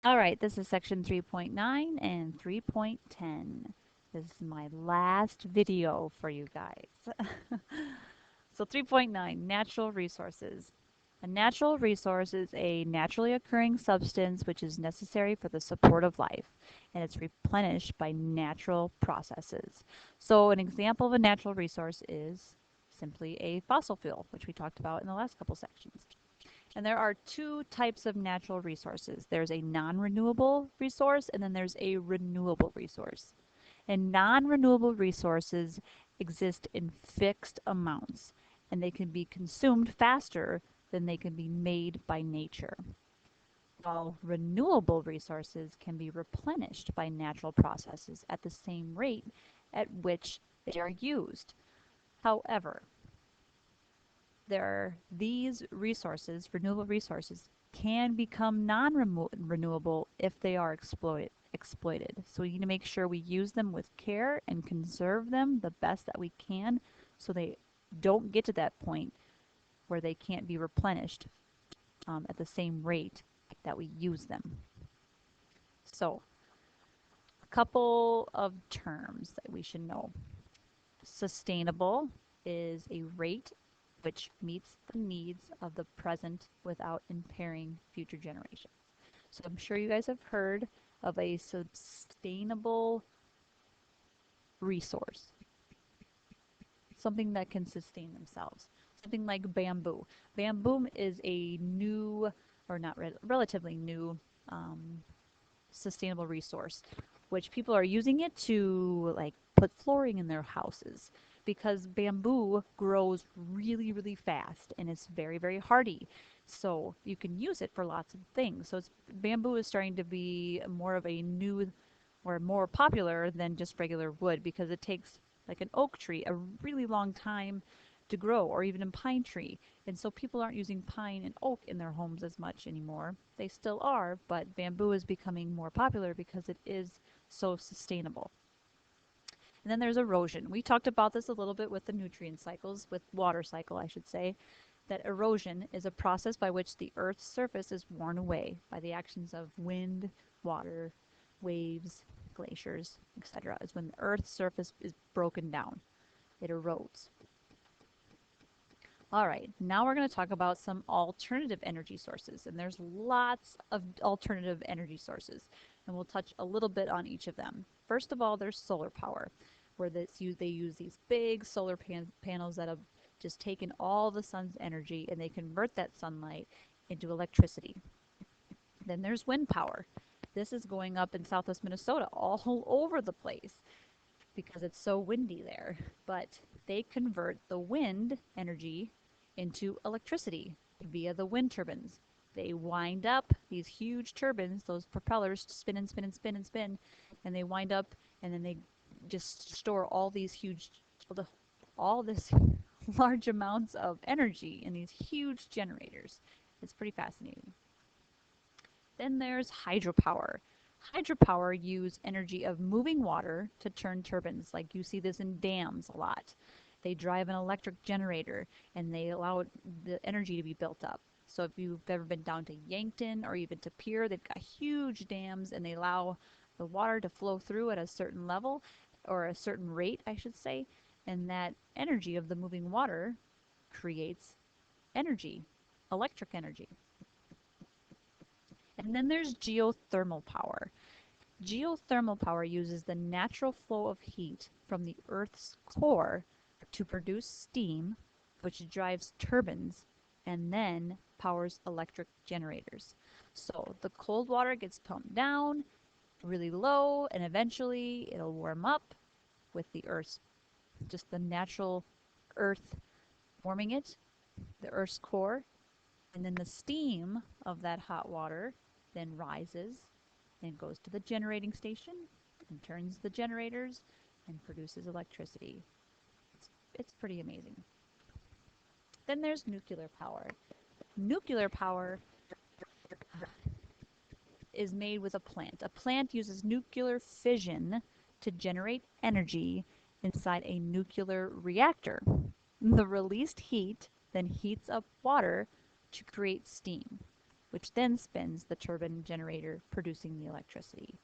All right, this is section 3.9 and 3.10. This is my last video for you guys. So 3.9, natural resources. A natural resource is a naturally occurring substance which is necessary for the support of life, and it's replenished by natural processes. So an example of a natural resource is simply a fossil fuel, which we talked about in the last couple sections. And there are two types of natural resources. There's a non-renewable resource, and then there's a renewable resource. And non-renewable resources exist in fixed amounts, and they can be consumed faster than they can be made by nature. While renewable resources can be replenished by natural processes at the same rate at which they are used. However, these resources, renewable resources, can become non-renewable if they are exploited. So we need to make sure we use them with care and conserve them the best that we can so they don't get to that point where they can't be replenished at the same rate that we use them. So a couple of terms that we should know. Sustainable is a rate which meets the needs of the present without impairing future generations. So I'm sure you guys have heard of a sustainable resource, something that can sustain themselves. Something like bamboo. Bamboo is a new, or not relatively new, um, sustainable resource, which people are using it to like put flooring in their houses because bamboo grows really, really fast and it's very, very hardy. So you can use it for lots of things. So bamboo is starting to be more of a new or more popular than just regular wood because it takes like an oak tree a really long time to grow, or even a pine tree. And so people aren't using pine and oak in their homes as much anymore. They still are, but bamboo is becoming more popular because it is so sustainable. And then there's erosion. We talked about this a little bit with the nutrient cycles, with water cycle, I should say, that erosion is a process by which the Earth's surface is worn away by the actions of wind, water, waves, glaciers, etc. Is when the Earth's surface is broken down. It erodes. All right, now we're going to talk about some alternative energy sources, and there's lots of alternative energy sources, and we'll touch a little bit on each of them. First of all, there's solar power, where they use these big solar panels that have just taken all the sun's energy, and they convert that sunlight into electricity. Then there's wind power. This is going up in southwest Minnesota all over the place because it's so windy there. But they convert the wind energy into electricity via the wind turbines. They wind up these huge turbines, those propellers spin and spin and spin and spin, and they wind up and then they just store all these huge, all this large amounts of energy in these huge generators. It's pretty fascinating. Then there's hydropower. Hydropower use energy of moving water to turn turbines. Like you see this in dams a lot. They drive an electric generator and they allow the energy to be built up. So if you've ever been down to Yankton or even to Pier, they've got huge dams and they allow the water to flow through at a certain level or a certain rate, I should say. And that energy of the moving water creates energy, electric energy. And then there's geothermal power. Geothermal power uses the natural flow of heat from the Earth's core to produce steam, which drives turbines and then powers electric generators. So the cold water gets pumped down really low and eventually it'll warm up with the Earth's, just the natural Earth warming it, the Earth's core, and then the steam of that hot water then rises and goes to the generating station and turns the generators and produces electricity. It's pretty amazing. Then there's nuclear power. Nuclear power is made with a plant. A plant uses nuclear fission to generate energy inside a nuclear reactor. The released heat then heats up water to create steam. which then spins the turbine generator producing the electricity.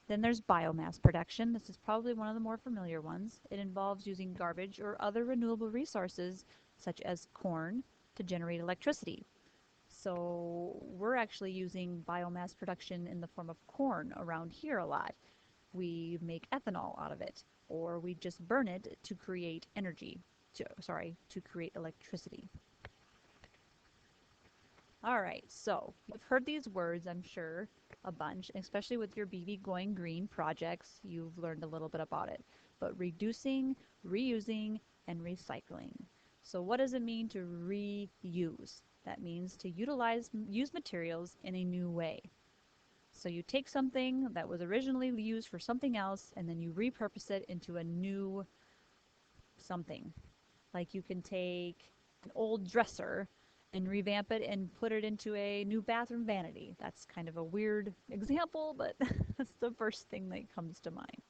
Then there's biomass production. This is probably one of the more familiar ones. It involves using garbage or other renewable resources, such as corn, to generate electricity. So we're actually using biomass production in the form of corn around here a lot. We make ethanol out of it, or we just burn it to create energy, to create electricity. All right, so you've heard these words, I'm sure, a bunch, especially with your BB Going Green projects. You've learned a little bit about it. But reducing, reusing, and recycling. So what does it mean to reuse? That means to use materials in a new way. So you take something that was originally used for something else, and then you repurpose it into a new something. Like you can take an old dresser and revamp it and put it into a new bathroom vanity. That's kind of a weird example, but that's the first thing that comes to mind.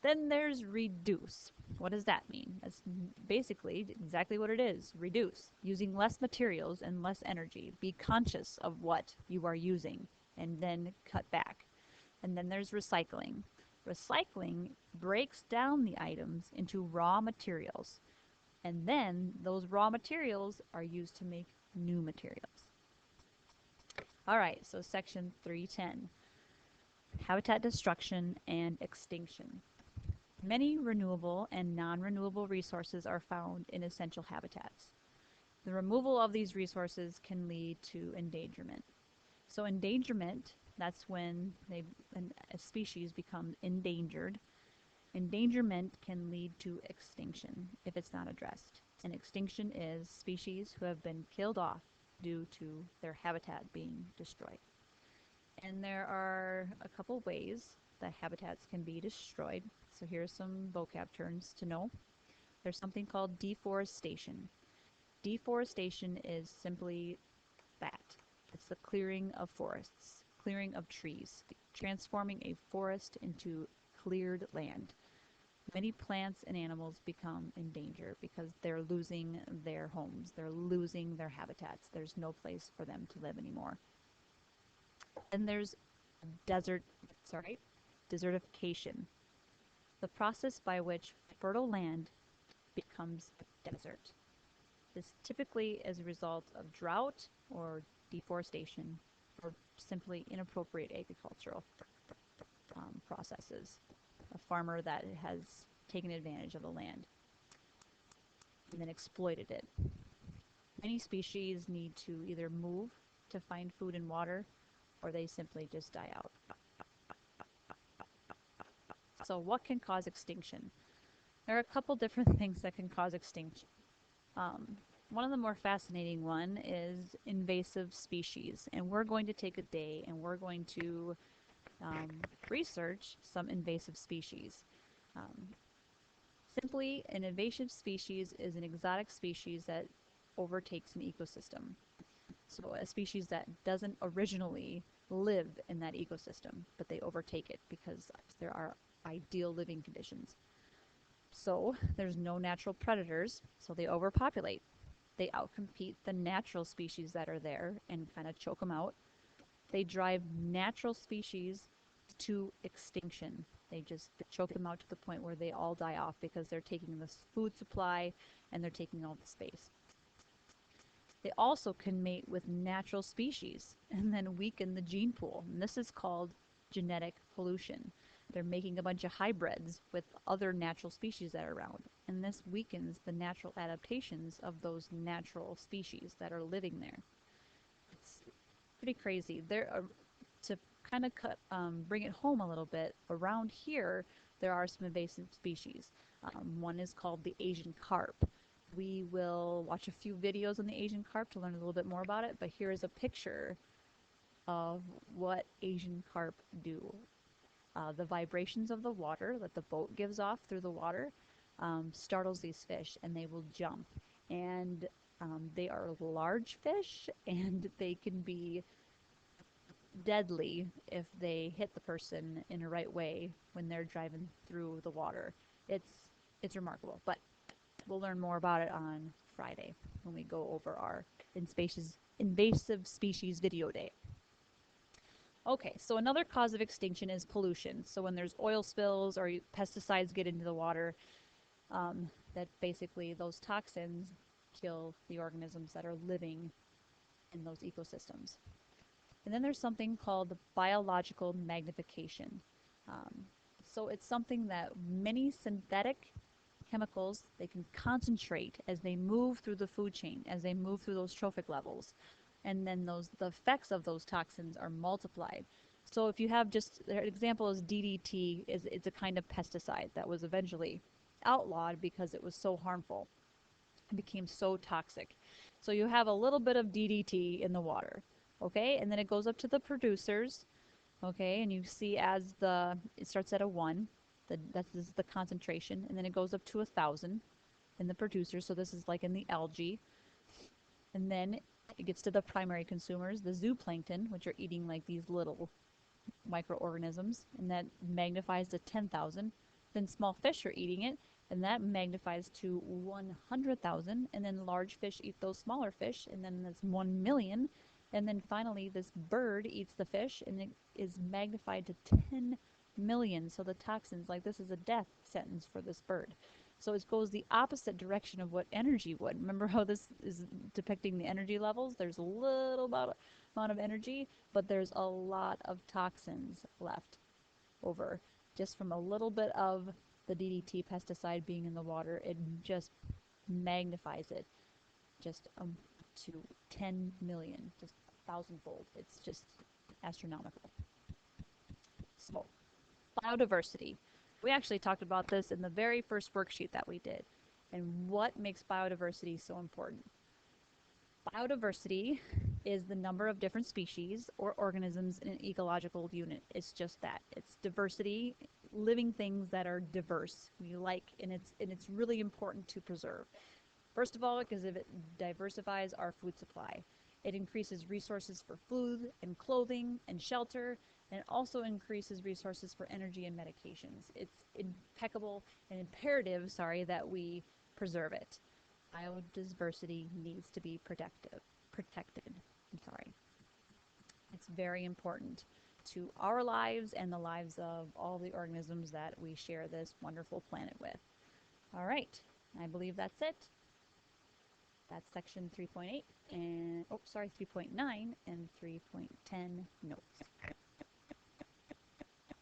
Then there's reduce. What does that mean? That's basically exactly what it is. Reduce. Using less materials and less energy. Be conscious of what you are using and then cut back. And then there's recycling. Recycling breaks down the items into raw materials. And then those raw materials are used to make new materials. All right, so section 310, habitat destruction and extinction. Many renewable and non-renewable resources are found in essential habitats. The removal of these resources can lead to endangerment. So endangerment, that's when a species becomes endangered. Endangerment can lead to extinction if it's not addressed. And extinction is species who have been killed off due to their habitat being destroyed. And there are a couple ways that habitats can be destroyed. So here's some vocab terms to know. There's something called deforestation. Deforestation is simply that. It's the clearing of forests, clearing of trees, transforming a forest into cleared land. Many plants and animals become in danger because they're losing their homes, they're losing their habitats. There's no place for them to live anymore. And there's desertification, the process by which fertile land becomes a desert. This typically is a result of drought or deforestation or simply inappropriate agricultural processes. A farmer that has taken advantage of the land and then exploited it. Many species need to either move to find food and water, or they simply just die out. So what can cause extinction? There are a couple different things that can cause extinction. One of the more fascinating one is invasive species, and we're going to take a day and we're going to research some invasive species. Simply, an invasive species is an exotic species that overtakes an ecosystem. So a species that doesn't originally live in that ecosystem, but they overtake it because there are ideal living conditions. So there's no natural predators, so they overpopulate. They outcompete the natural species that are there and kind of choke them out. They drive natural species to extinction. They just choke them out to the point where they all die off because they're taking the food supply and they're taking all the space. They also can mate with natural species and then weaken the gene pool. And this is called genetic pollution. They're making a bunch of hybrids with other natural species that are around. And this weakens the natural adaptations of those natural species that are living there. It's pretty crazy. To kind of bring it home a little bit, around here there are some invasive species. One is called the Asian carp. We will watch a few videos on the Asian carp to learn a little bit more about it, but here is a picture of what Asian carp do. The vibrations of the water that the boat gives off through the water startles these fish, and they will jump. And they are large fish, and they can be deadly if they hit the person in a right way when they're driving through the water. It's remarkable, but we'll learn more about it on Friday when we go over our Invasive Species Video Day. Okay, so another cause of extinction is pollution. So when there's oil spills or pesticides get into the water, that basically those toxins kill the organisms that are living in those ecosystems. And then there's something called biological magnification. Um, so it's something that many synthetic chemicals, they can concentrate as they move through the food chain, as they move through those trophic levels. And then the effects of those toxins are multiplied. So if you have just, an example is DDT, it's a kind of pesticide that was eventually outlawed because it was so harmful. It became so toxic. So you have a little bit of DDT in the water, okay? And then it goes up to the producers, okay? And you see as it starts at a 1, this is the concentration, and then it goes up to 1,000 in the producers. So this is like in the algae. And then it gets to the primary consumers, the zooplankton, which are eating like these little microorganisms, and that magnifies to 10,000. Then small fish are eating it, and that magnifies to 100,000. And then large fish eat those smaller fish, and then that's 1 million. And then finally, this bird eats the fish, and it is magnified to 10 million. So the toxins, like this is a death sentence for this bird. So it goes the opposite direction of what energy would. Remember how this is depicting the energy levels? There's a little amount of energy, but there's a lot of toxins left over just from a little bit of the DDT pesticide being in the water. It just magnifies it just to 10 million, just 1,000-fold. It's just astronomical. So, biodiversity. We actually talked about this in the very first worksheet that we did. And what makes biodiversity so important? Biodiversity is the number of different species or organisms in an ecological unit. It's just that. It's diversity, living things that are diverse. We like, and it's really important to preserve. First of all, because it diversifies our food supply. It increases resources for food and clothing and shelter, and it also increases resources for energy and medications. It's impeccable and imperative, that we preserve it. Biodiversity needs to be protected. It's very important to our lives and the lives of all the organisms that we share this wonderful planet with. All right, I believe that's it. That's section 3.8 and, 3.9 and 3.10 notes.